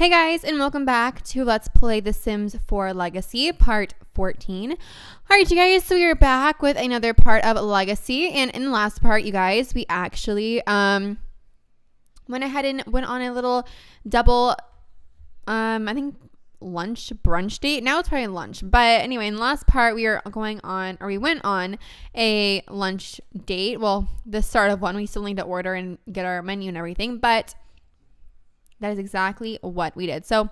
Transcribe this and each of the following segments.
Hey guys, and welcome back to Let's Play The Sims 4 Legacy, part 14. Alright, you guys, so we are back with another part of Legacy, and in the last part, you guys, we actually went ahead and went on a little double, I think lunch brunch date. Now it's probably lunch, but anyway, in the last part, we went on a lunch date. Well, the start of one. We still need to order and get our menu and everything, but that is exactly what we did. So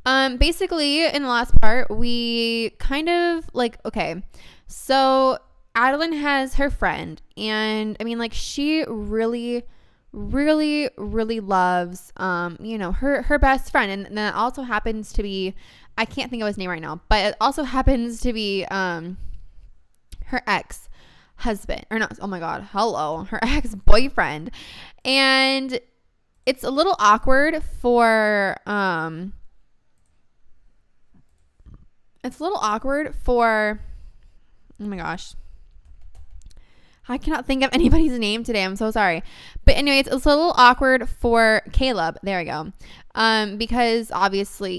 basically in the last part, we kind of so Adeline has her friend, and I mean, like, she really loves her best friend, and that also happens to be, I can't think of his name right now, but it also happens to be her ex-husband, or not, oh my god, her ex-boyfriend. And it's a little awkward for oh my gosh, I cannot think of anybody's name today. I'm so sorry. But anyway, it's a little awkward for Caleb. There we go. Because obviously,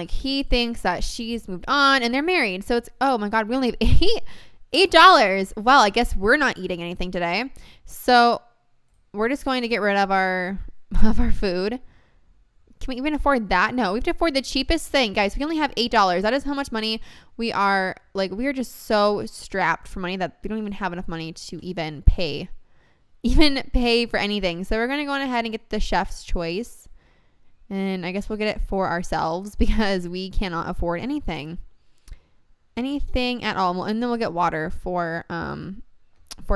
he thinks that she's moved on and they're married. So it's, oh my god, we only have $8. Well, I guess we're not eating anything today. So we're just going to get rid of our food. Can we even afford that? No, we have to afford the cheapest thing, guys. We only have $8. That is how much money we are just so strapped for money that we don't even have enough money to even pay for anything. So we're going to go on ahead and get the chef's choice, and I guess we'll get it for ourselves because we cannot afford anything at all. And then we'll get water for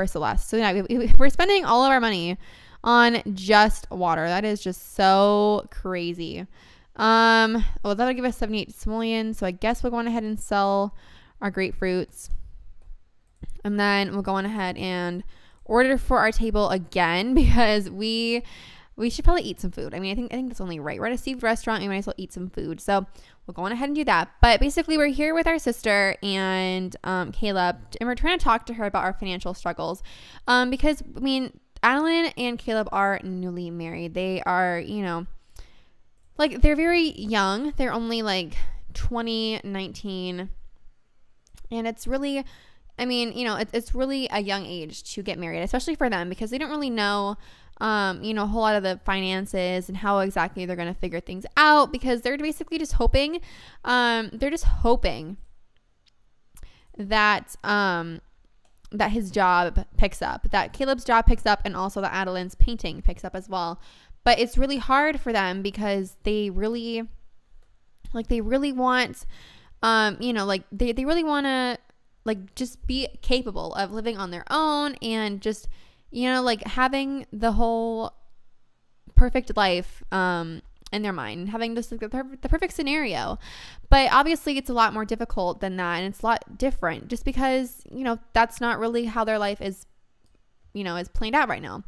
Celeste. So yeah, we're spending all of our money on just water. That is just so crazy. Well, that'll give us 78 simoleons. So I guess we'll go on ahead and sell our grapefruits. And then we'll go on ahead and order for our table again because we should probably eat some food. I mean, I think that's only right. We're at a seafood restaurant. We might as well eat some food. So we'll go on ahead and do that. But basically, we're here with our sister and Caleb, and we're trying to talk to her about our financial struggles. Because, I mean, Adeline and Caleb are newly married. They are, they're very young. They're only 20, 19. And it's really, I mean, it's really a young age to get married, especially for them, because they don't really know, a whole lot of the finances and how exactly they're going to figure things out, because they're basically just hoping, that his job picks up, that Caleb's job picks up, and also that Adeline's painting picks up as well. But it's really hard for them because they really want, they really want to just be capable of living on their own and just, having the whole perfect life, in their mind, having just the perfect scenario. But obviously it's a lot more difficult than that, and it's a lot different just because, that's not really how their life is, is planned out right now.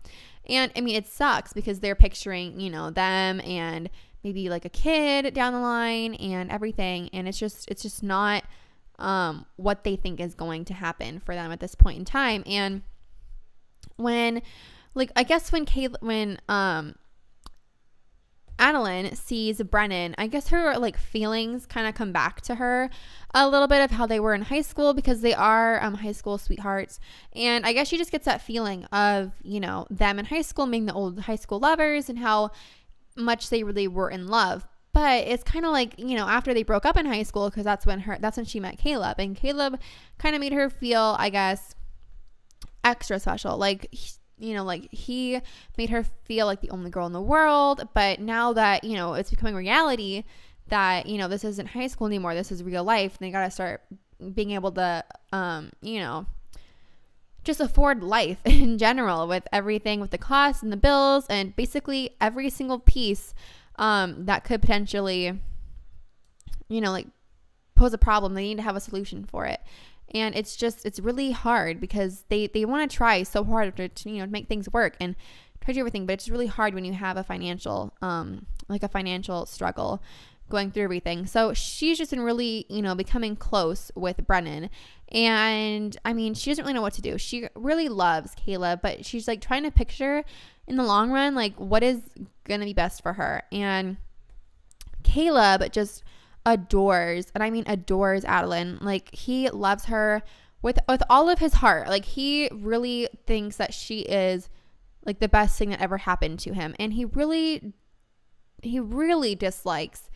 And I mean, it sucks because they're picturing, them and maybe a kid down the line and everything, and it's just not what they think is going to happen for them at this point in time. And when Adeline sees Brennan, I guess her feelings kind of come back to her a little bit of how they were in high school, because they are high school sweethearts. And I guess she just gets that feeling of, them in high school being the old high school lovers and how much they really were in love. But it's kind of after they broke up in high school, because that's when she met Caleb, and Caleb kind of made her feel, I guess, extra special. He made her feel like the only girl in the world. But now that, it's becoming reality that, this isn't high school anymore, this is real life, and they got to start being able to, just afford life in general, with everything, with the costs and the bills, and basically every single piece that could potentially, pose a problem. They need to have a solution for it. And it's really hard because they want to try so hard to make things work and try to do everything, but it's really hard when you have a financial struggle going through everything. So she's just been really, becoming close with Brennan. And I mean, she doesn't really know what to do. She really loves Caleb, but she's trying to picture in the long run, what is going to be best for her. And Caleb just adores, and I mean adores Adeline. Like, he loves her with all of his heart. Like, he really thinks that she is like the best thing that ever happened to him. And he really dislikes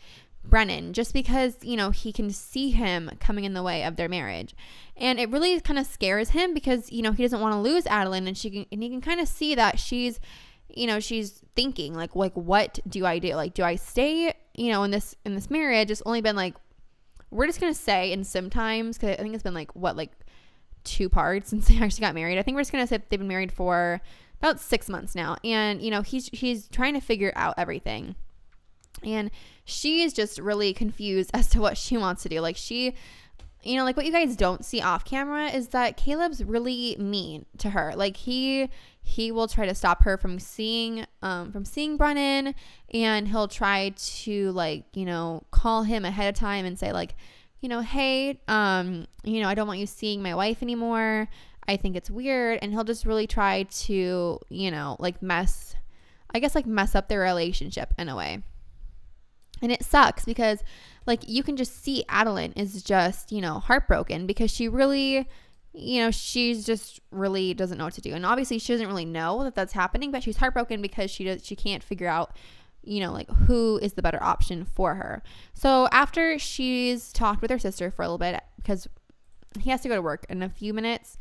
Brennan just because, you know, he can see him coming in the way of their marriage. And it really kind of scares him because, you know, he doesn't want to lose Adeline, and he can kind of see that she's, you know, she's thinking like what do I do? Like, do I stay, you know, in this marriage? It's only been like, we're just going to say in sim times, because I think it's been like 2 parts since they actually got married. I think we're just going to say they've been married for about 6 months now. And, you know, he's trying to figure out everything. And she is just really confused as to what she wants to do. Like, she, you know, like what you guys don't see off camera is that Caleb's really mean to her. Like, he will try to stop her from seeing Brennan, and he'll try to, like, you know, call him ahead of time and say, like, you know, hey, you know, I don't want you seeing my wife anymore. I think it's weird. And he'll just really try to, you know, like mess up their relationship in a way. And it sucks because, like, you can just see Adeline is just, you know, heartbroken because she really, you know, she's just really doesn't know what to do. And obviously she doesn't really know that that's happening, but she's heartbroken because she can't figure out, you know, like, who is the better option for her. So after she's talked with her sister for a little bit, because he has to go to work in a few minutes,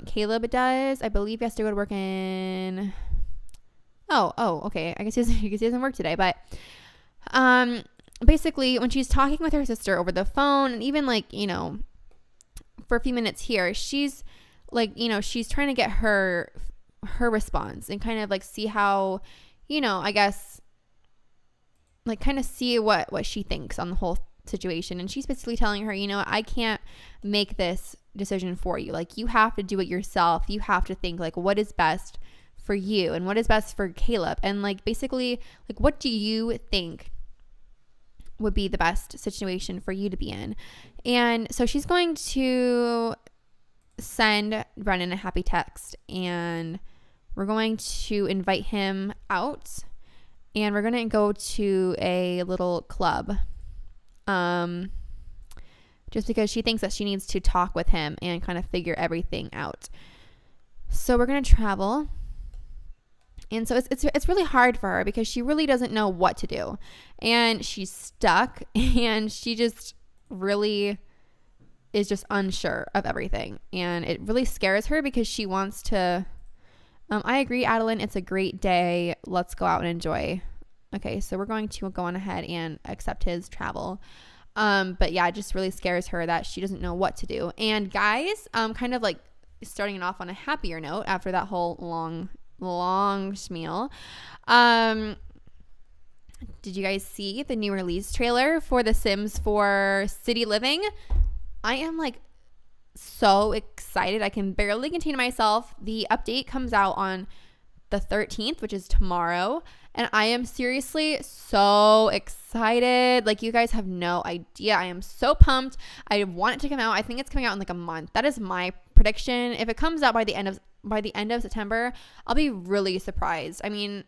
Caleb does. I believe he has to go to work in, okay, I guess he doesn't work today, but basically when she's talking with her sister over the phone, and even, like, you know, for a few minutes here, she's like, you know, she's trying to get her response and kind of like see how, you know, I guess, like, kind of see what she thinks on the whole situation. And she's basically telling her, you know, I can't make this decision for you. Like, you have to do it yourself. You have to think, like, what is best for you and what is best for Caleb, and, like, basically, like, what do you think would be the best situation for you to be in? And so she's going to send Brennan a happy text, and we're going to invite him out, and we're going to go to a little club, just because she thinks that she needs to talk with him and kind of figure everything out. So we're going to travel. And so it's really hard for her because she really doesn't know what to do, and she's stuck, and she just really is just unsure of everything, and it really scares her because she wants to, I agree, Adeline, it's a great day. Let's go out and enjoy. Okay, so we're going to go on ahead and accept his travel. But yeah, it just really scares her that she doesn't know what to do. And guys, kind of like starting it off on a happier note after that whole long schmeal. Did you guys see the new release trailer for The Sims 4 City Living? I am like so excited. I can barely contain myself. The update comes out on the 13th, which is tomorrow, and I am seriously so excited. Like, you guys have no idea. I am so pumped. I want it to come out. I think it's coming out in like a month. That is my prediction. If it comes out by the end of September, I'll be really surprised. I mean,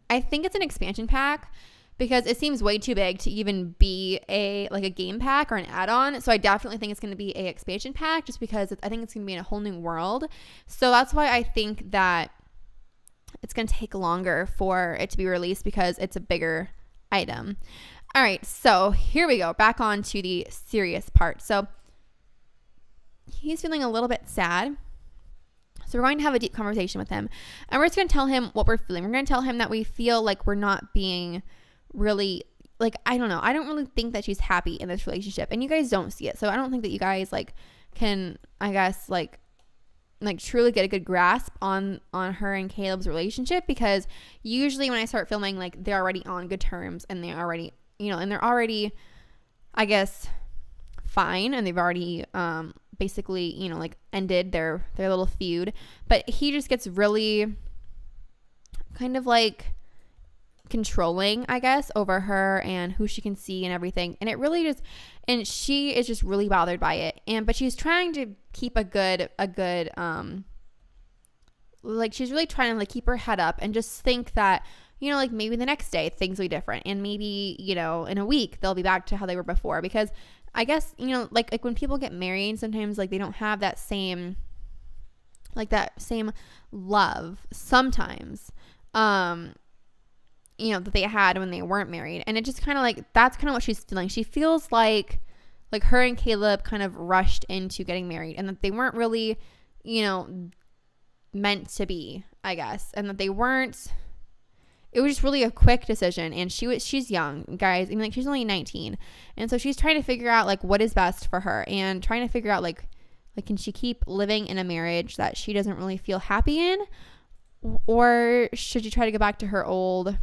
I think it's an expansion pack because it seems way too big to even be a game pack or an add-on. So I definitely think it's going to be a expansion pack just because I think it's going to be in a whole new world. So that's why I think that it's going to take longer for it to be released because it's a bigger item. All right, so here we go. Back on to the serious part. So he's feeling a little bit sad. So we're going to have a deep conversation with him, and we're just going to tell him what we're feeling. We're going to tell him that we feel like we're not being really, like, I don't know. I don't really think that she's happy in this relationship, and you guys don't see it. So I don't think that you guys can, I guess, truly get a good grasp on her and Caleb's relationship, because usually when I start filming, like, they're already on good terms, and they're already, I guess, fine, and they've already basically, ended their little feud. But he just gets really kind of like controlling, I guess, over her and who she can see and everything. And it really just, and she is just really bothered by it. But she's trying to keep she's really trying to keep her head up and just think that, like maybe the next day things will be different, and maybe, in a week they'll be back to how they were before. Because I guess, like when people get married, sometimes like they don't have that same love sometimes, that they had when they weren't married. And it just kind of like, that's kind of what she's feeling. She feels like her and Caleb kind of rushed into getting married, and that they weren't really, meant to be, I guess. And that they weren't, it was just really a quick decision. And she's young, guys. I mean, like, she's only 19. And so she's trying to figure out like what is best for her, and trying to figure out like, can she keep living in a marriage that she doesn't really feel happy in? Or should she try to go back to her old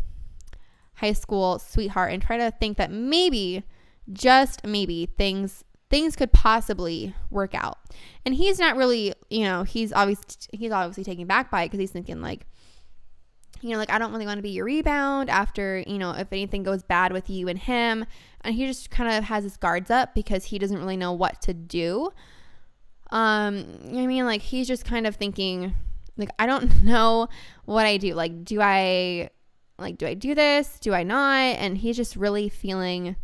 high school sweetheart and try to think that maybe, just maybe, things could possibly work out? And he's not really, he's obviously taken back by it, because he's thinking like, like, I don't really want to be your rebound after, if anything goes bad with you and him. And he just kind of has his guards up because he doesn't really know what to do. I mean, like, he's just kind of thinking, like, I don't know what I do. Like, do I do this? Do I not? And he's just really feeling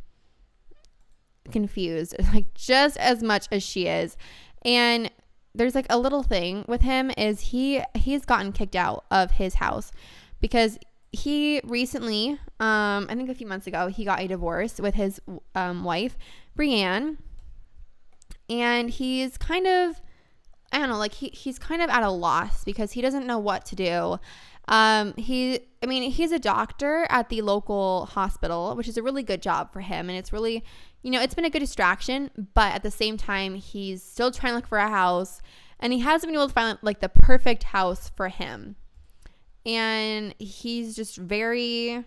confused, like, just as much as she is. And there's like a little thing with him is he's gotten kicked out of his house because he recently, I think a few months ago, he got a divorce with his wife, Brianne. And he's kind of, I don't know, like he's kind of at a loss because he doesn't know what to do. He's a doctor at the local hospital, which is a really good job for him. And it's really, it's been a good distraction, but at the same time, he's still trying to look for a house, and he hasn't been able to find like the perfect house for him. And he's just very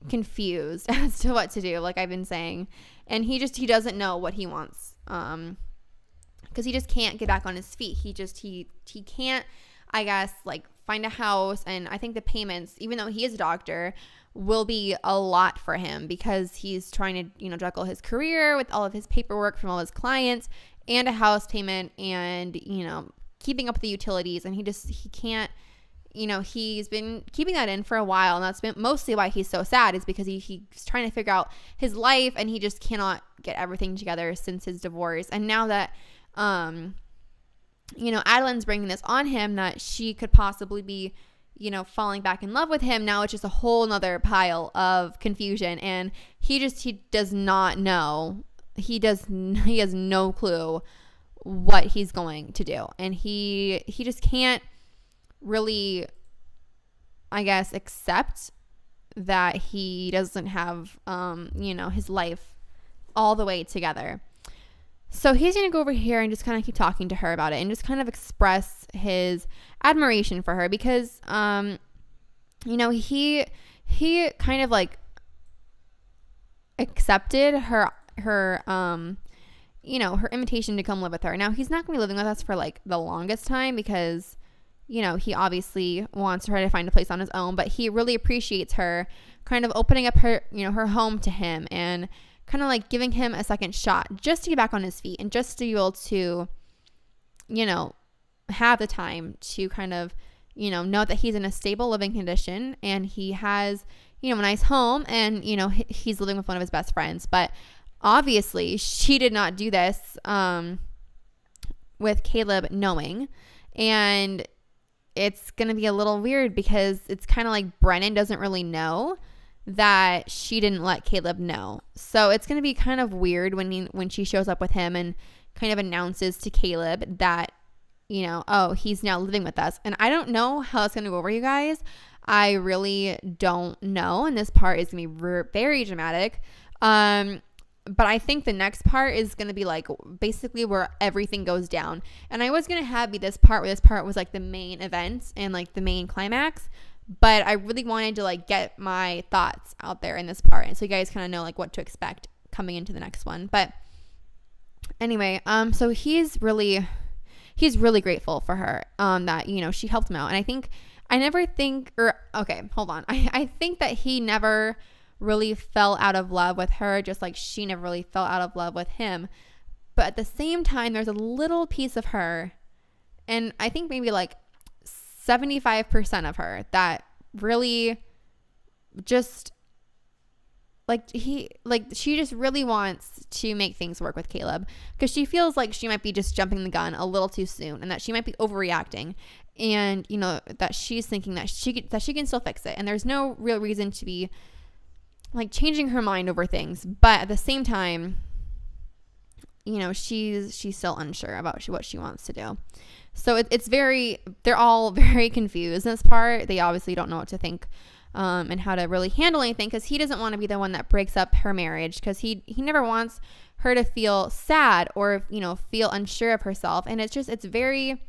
confused as to what to do, like I've been saying. And he doesn't know what he wants. Because he just can't get back on his feet. He can't, I guess, like, find a house. And I think the payments, even though he is a doctor, will be a lot for him because he's trying to, juggle his career with all of his paperwork from all his clients and a house payment and, keeping up with the utilities. And he can't, he's been keeping that in for a while. And that's been mostly why he's so sad, is because he's trying to figure out his life, and he just cannot get everything together since his divorce. And now that, Adeline's bringing this on him, that she could possibly be, falling back in love with him. Now it's just a whole nother pile of confusion, and he does not know. He has no clue what he's going to do. And he just can't really, I guess, accept that he doesn't have, his life all the way together. So he's going to go over here and just kind of keep talking to her about it and just kind of express his admiration for her because, he kind of like accepted her invitation to come live with her. Now he's not going to be living with us for like the longest time because, he obviously wants her to find a place on his own, but he really appreciates her kind of opening up her, her home to him and kind of like giving him a second shot just to get back on his feet and just to be able to, have the time to kind of, know that he's in a stable living condition and he has, a nice home and, he's living with one of his best friends. But obviously she did not do this with Caleb knowing. And it's going to be a little weird because it's kind of like Brennan doesn't really know that she didn't let Caleb know. So it's going to be kind of weird when she shows up with him and kind of announces to Caleb that, oh, he's now living with us. And I don't know how it's going to go over, you guys. I really don't know. And this part is going to be very dramatic. But I think the next part is going to be like basically where everything goes down. And I was going to have be this part where this part was like the main events and like the main climax. But I really wanted to like get my thoughts out there in this part. And so you guys kind of know like what to expect coming into the next one. But anyway, so he's really grateful for her, that, she helped him out. And I think I think that he never really fell out of love with her, just like she never really fell out of love with him. But at the same time, there's a little piece of her, and I think maybe like 75% of her that really just she just really wants to make things work with Caleb, because she feels like she might be just jumping the gun a little too soon, and that she might be overreacting, and that she's thinking that she can still fix it, and there's no real reason to be like changing her mind over things. But at the same time, she's still unsure about what she wants to do. So they're all very confused in this part. They obviously don't know what to think and how to really handle anything, because he doesn't want to be the one that breaks up her marriage, because he never wants her to feel sad or feel unsure of herself. And it's very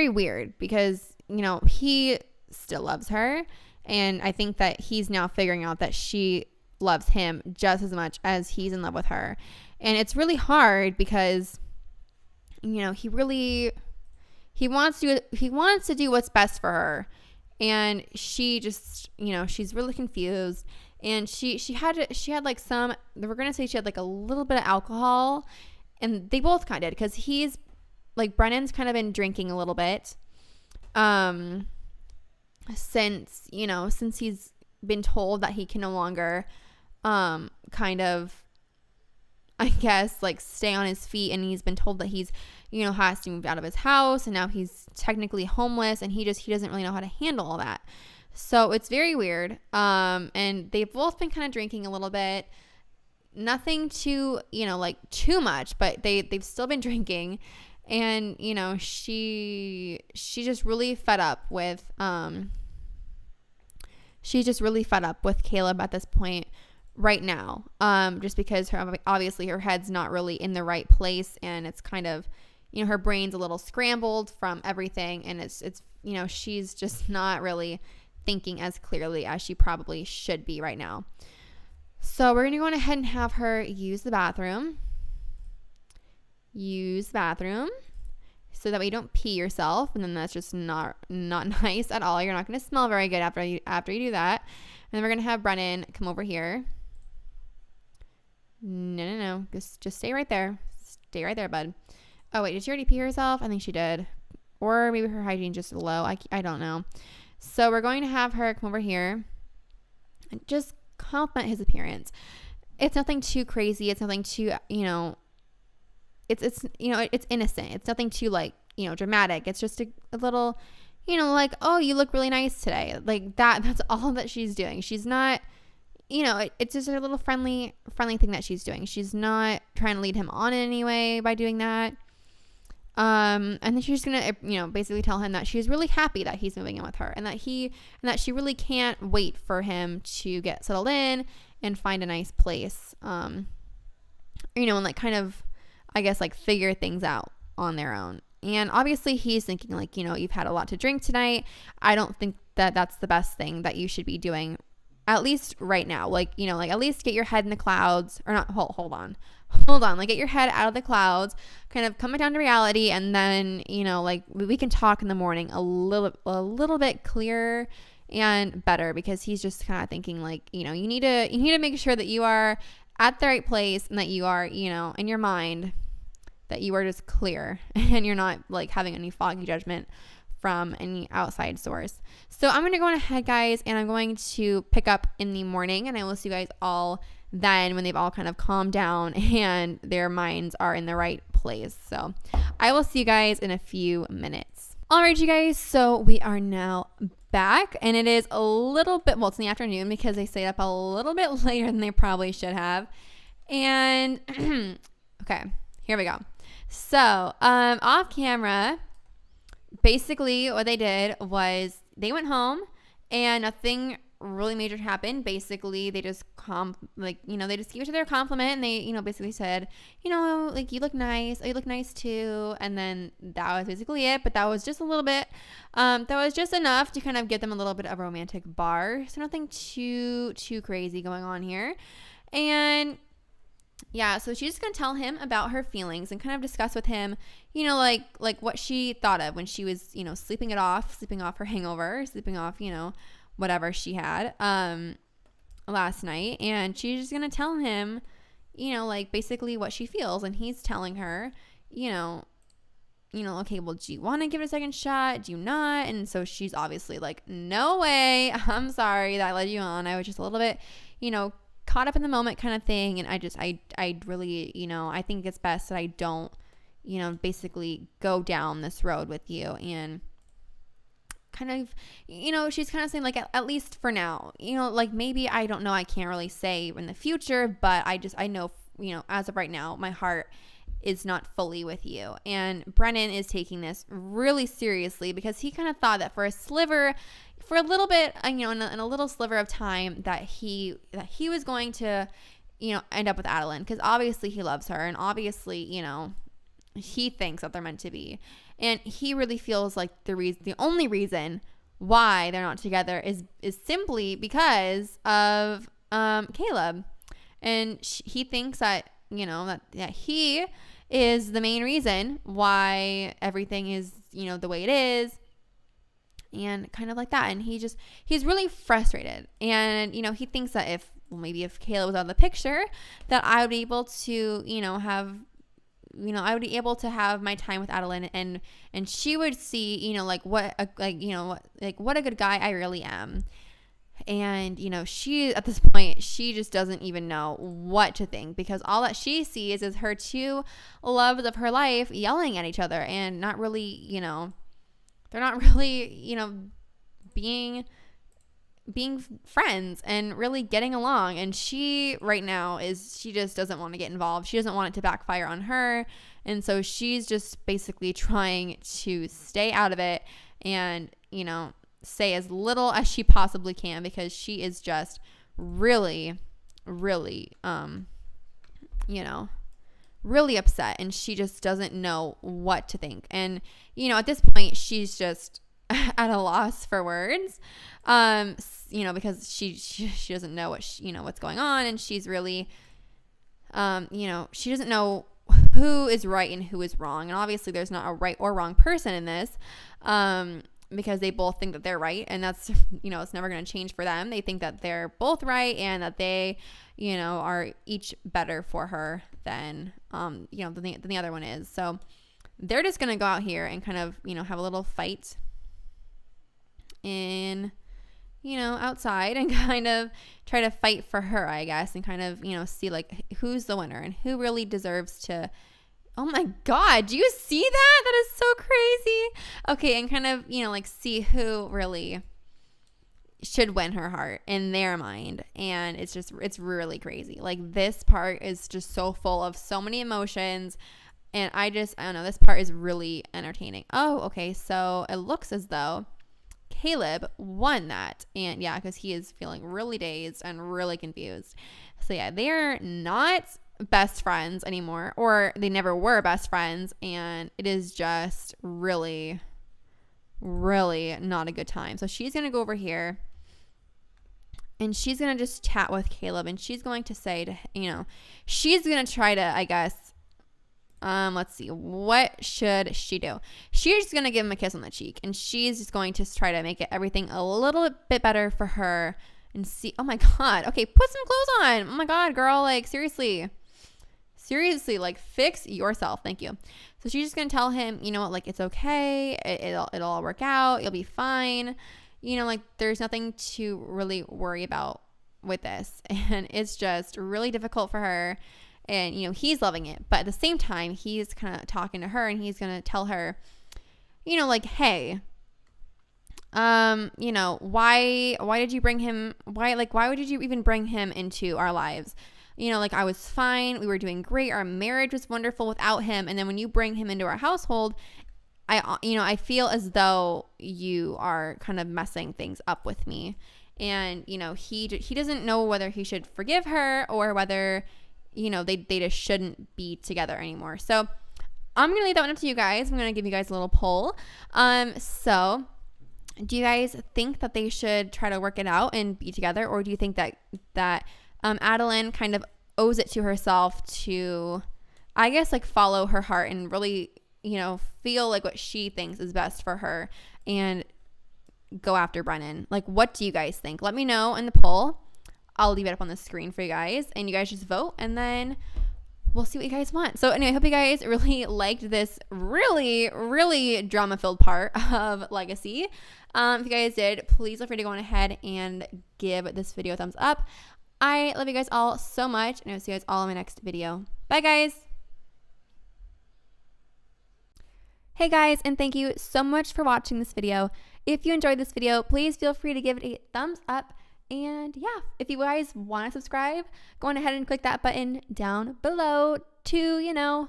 weird, because he still loves her, and I think that he's now figuring out that she loves him just as much as he's in love with her. And it's really hard, because he wants to do what's best for her. And she just, she's really confused. And she had like we're going to say she had like a little bit of alcohol. And they both kind of did, because Brennan's kind of been drinking a little bit. Since he's been told that he can no longer, kind of, I guess, like stay on his feet. And he's been told that he's, has to move out of his house, and now he's technically homeless, and he doesn't really know how to handle all that. So it's very weird. And they've both been kind of drinking a little bit, nothing too, like too much, but they've still been drinking. And, she's just really fed up with, Caleb at this point right now. Just because obviously her head's not really in the right place, and it's kind of, her brain's a little scrambled from everything, and it's she's just not really thinking as clearly as she probably should be right now. So we're going to go ahead and have her use the bathroom so that way you don't pee yourself, and then that's just not nice at all. You're not going to smell very good after you do that. And then we're going to have Brennan come over here. No. Just stay right there. Stay right there, bud. Oh, wait. Did she already pee herself? I think she did. Or maybe her hygiene's just low. I don't know. So we're going to have her come over here and just compliment his appearance. It's nothing too crazy. It's nothing too, it's innocent. It's nothing too dramatic. It's just a little, like, oh, you look really nice today. Like that's all that she's doing. She's not, it's just a little friendly thing that she's doing. She's not trying to lead him on in any way by doing that. And then she's going to, basically tell him that she's really happy that he's moving in with her, and that she really can't wait for him to get settled in and find a nice place. And like kind of, I guess, like figure things out on their own. And obviously he's thinking like, you've had a lot to drink tonight. I don't think that that's the best thing that you should be doing, at least right now. Like, like at least get your head in the clouds, or not. Hold on. Like get your head out of the clouds, kind of come down to reality. And then, like we can talk in the morning a little bit clearer and better, because he's just kind of thinking like, you need to make sure that you are at the right place, and that you are, in your mind, that you are just clear and you're not like having any foggy judgment from any outside source. So I'm going to go on ahead, guys, and I'm going to pick up in the morning, and I will see you guys all then when they've all kind of calmed down and their minds are in the right place. So I will see you guys in a few minutes. All right, you guys. So we are now back, and it is a little bit, well, it's in the afternoon because they stayed up a little bit later than they probably should have. And okay, here we go. So off camera, basically what they did was they went home and nothing really major happened. Basically they just they just gave each other a compliment, and they basically said, like, you look nice, oh, you look nice too. And then that was basically it. But that was just a little bit that was just enough to kind of get them a little bit of a romantic bar. So nothing too crazy going on here. And yeah, so she's just gonna tell him about her feelings and kind of discuss with him, like what she thought of when she was, sleeping off her hangover, sleeping off, whatever she had last night. And she's just gonna tell him, like basically what she feels, and he's telling her, okay, well, do you want to give it a second shot? Do you not? And so she's obviously like, no way. I'm sorry that I led you on. I was just a little bit, caught up in the moment kind of thing. And I really, I think it's best that I don't, basically go down this road with you. And kind of, she's kind of saying like, at least for now, like maybe, I don't know, I can't really say in the future, but I know, as of right now, my heart is not fully with you. And Brennan is taking this really seriously because he kind of thought that for a little bit, in a little sliver of time that he was going to, end up with Adeline, because obviously he loves her, and obviously, he thinks that they're meant to be. And he really feels like the only reason why they're not together is simply because of Caleb. And he thinks that, that he is the main reason why everything is, the way it is, and kind of like that. And he's really frustrated. And, he thinks that maybe if Caleb was out of the picture, that I would be able to, I would be able to have my time with Adeline, and she would see, what a good guy I really am. And, she, at this point, she just doesn't even know what to think, because all that she sees is her two loves of her life yelling at each other and not really, they're not really, being friends and really getting along. And she right now she just doesn't want to get involved. She doesn't want it to backfire on her. And so she's just basically trying to stay out of it and, say as little as she possibly can, because she is just really, really, really upset, and she just doesn't know what to think. And, at this point, she's just at a loss for words, because she doesn't know what's going on, and she's really, she doesn't know who is right and who is wrong. And obviously there's not a right or wrong person in this, because they both think that they're right, and that's, it's never going to change for them. They think that they're both right, and that they, are each better for her than, than the other one is. So they're just going to go out here and kind of, have a little fight in, outside, and kind of try to fight for her, I guess, and kind of, see like who's the winner and who really deserves to. Oh my God, do you see that? That is so crazy. Okay, and kind of, like see who really should win her heart in their mind. And it's really crazy. Like, this part is just so full of so many emotions. And I don't know, this part is really entertaining. Oh, okay, so it looks as though Caleb won that. And yeah, because he is feeling really dazed and really confused. So yeah, they're not best friends anymore, or they never were best friends, and it is just really, really not a good time. So she's gonna go over here, and she's gonna just chat with Caleb, and she's going to say to she's gonna try to, I guess, let's see, what should she do? She's just gonna give him a kiss on the cheek, and she's just going to try to make everything a little bit better for her, and see. Oh my God, okay, put some clothes on. Oh my God, girl, like seriously, like fix yourself. Thank you. So she's just gonna tell him, what, like, it's okay, it'll all work out, you'll be fine, like there's nothing to really worry about with this. And it's just really difficult for her, and he's loving it, but at the same time he's kind of talking to her, and he's gonna tell her, like, hey, why did you bring him, why would you even bring him into our lives? Like, I was fine. We were doing great. Our marriage was wonderful without him. And then when you bring him into our household, I feel as though you are kind of messing things up with me. And, he doesn't know whether he should forgive her, or whether, they just shouldn't be together anymore. So I'm going to leave that one up to you guys. I'm going to give you guys a little poll. So do you guys think that they should try to work it out and be together? Or do you think that Adeline kind of owes it to herself to, I guess, like, follow her heart and really, feel like what she thinks is best for her and go after Brennan? Like, what do you guys think? Let me know in the poll. I'll leave it up on the screen for you guys, and you guys just vote, and then we'll see what you guys want. So anyway, I hope you guys really liked this really, really drama-filled part of Legacy. If you guys did, please feel free to go on ahead and give this video a thumbs up. I love you guys all so much, and I'll see you guys all in my next video. Bye, guys. Hey guys, and thank you so much for watching this video. If you enjoyed this video, please feel free to give it a thumbs up. And yeah, if you guys want to subscribe, go on ahead and click that button down below to,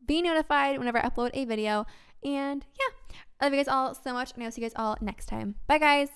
be notified whenever I upload a video. And yeah, I love you guys all so much, and I'll see you guys all next time. Bye, guys.